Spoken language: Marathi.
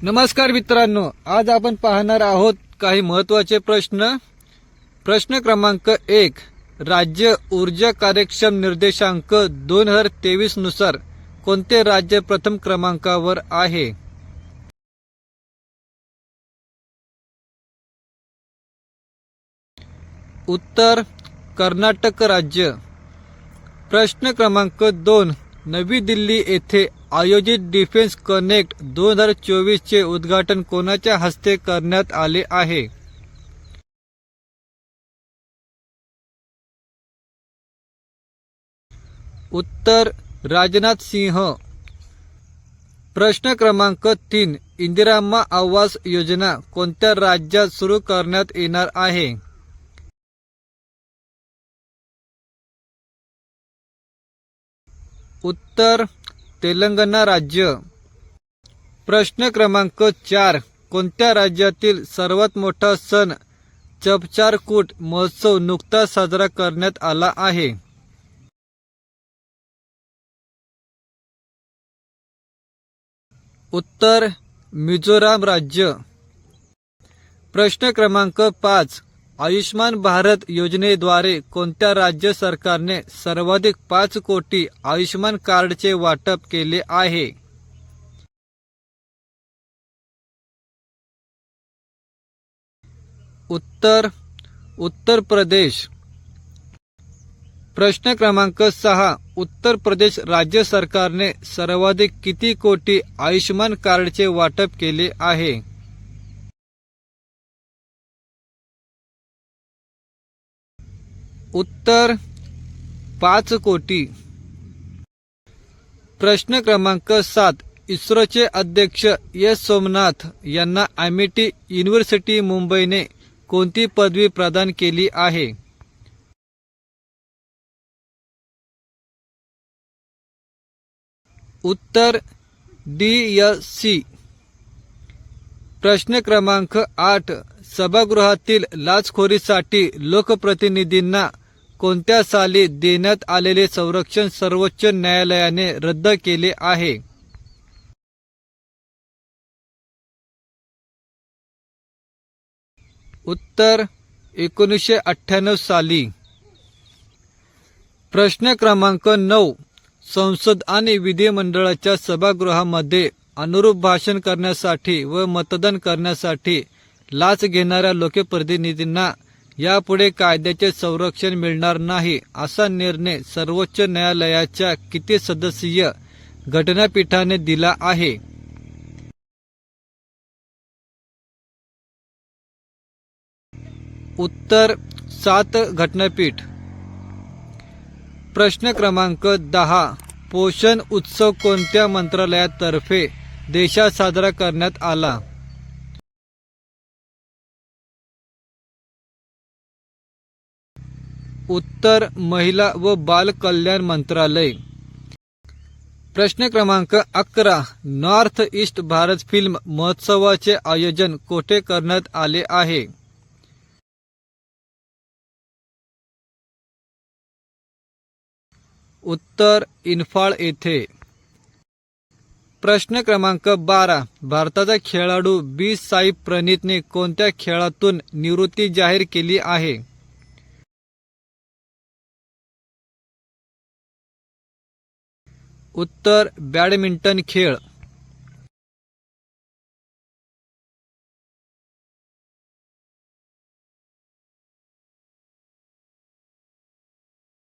नमस्कार मित्रांनो, आज आपण पाहणार आहोत काही महत्त्वाचे प्रश्न। प्रश्न क्रमांक 1, राज्य ऊर्जा कार्यक्षम निर्देशांक 2023 नुसार कोणते राज्य प्रथम क्रमांकावर आहे? उत्तर कर्नाटक राज्य। प्रश्न क्रमांक 2, नवी दिल्ली येथे आयोजित डिफेन्स कनेक्ट 2024 चे उद्घाटन कोणाच्या हस्ते करण्यात आले आहे? उत्तर राजनाथ सिंह। प्रश्न क्रमांक 3, इंदिराम्मा आवास योजना कोणत्या राज्यात सुरू करण्यात येणार आहे? उत्तर तेलंगणा राज्य। प्रश्न क्रमांक 4, कोणत्या राज्यातील सर्वात मोठा सण चपचारकूट महोत्सव नुकताच साजरा करण्यात आला आहे? उत्तर मिझोराम राज्य। प्रश्न क्रमांक 5, आयुष्मान भारत योजनेद्वारे कोणत्या राज्य सरकारने सर्वाधिक 5 कोटी आयुष्मान कार्डचे वाटप केले आहे? उत्तर उत्तर प्रदेश। प्रश्न क्रमांक 6, उत्तर प्रदेश राज्य सरकारने सर्वाधिक किती कोटी आयुष्मान कार्डचे वाटप केले आहे? उत्तर 5 कोटी। प्रश्न क्रमांक 7, इस्रोचे अध्यक्ष एस सोमनाथ यांना अमेठी युनिव्हर्सिटी मुंबईने कोणती पदवी प्रदान केली आहे? उत्तर DSc। प्रश्न क्रमांक 8, सभागृहातील लाचखोरीसाठी लोकप्रतिनिधींना कोणत्या साली देण्यात आलेले संरक्षण सर्वोच्च न्यायालयाने रद्द केले आहे? उत्तर 1998 साली। प्रश्न क्रमांक 9, संसद आणि विधिमंडळाच्या सभागृहामध्ये अनुरूप भाषण करण्यासाठी व मतदान करण्यासाठी लाच घेणाऱ्या लोकप्रतिनिधींना यापुढे कायद्याचे संरक्षण मिळणार नाही असा निर्णय सर्वोच्च न्यायालयाच्या किती सदस्यीय घटनापीठाने दिला आहे? उत्तर 7 घटनापीठ। प्रश्न क्रमांक 10, पोषण उत्सव कोणत्या मंत्रालयातर्फे देशात साजरा करण्यात आला? उत्तर महिला व बाल कल्याण मंत्रालय। प्रश्न क्रमांक 11, नॉर्थ ईस्ट भारत फिल्म महोत्सवाचे आयोजन कोठे करण्यात आले आहे? उत्तर इन्फाळ येथे। प्रश्न क्रमांक 12, भारताचा खेळाडू बी साई प्रणीतने कोणत्या खेळातून निवृत्ती जाहीर केली आहे? उत्तर बॅडमिंटन खेळ।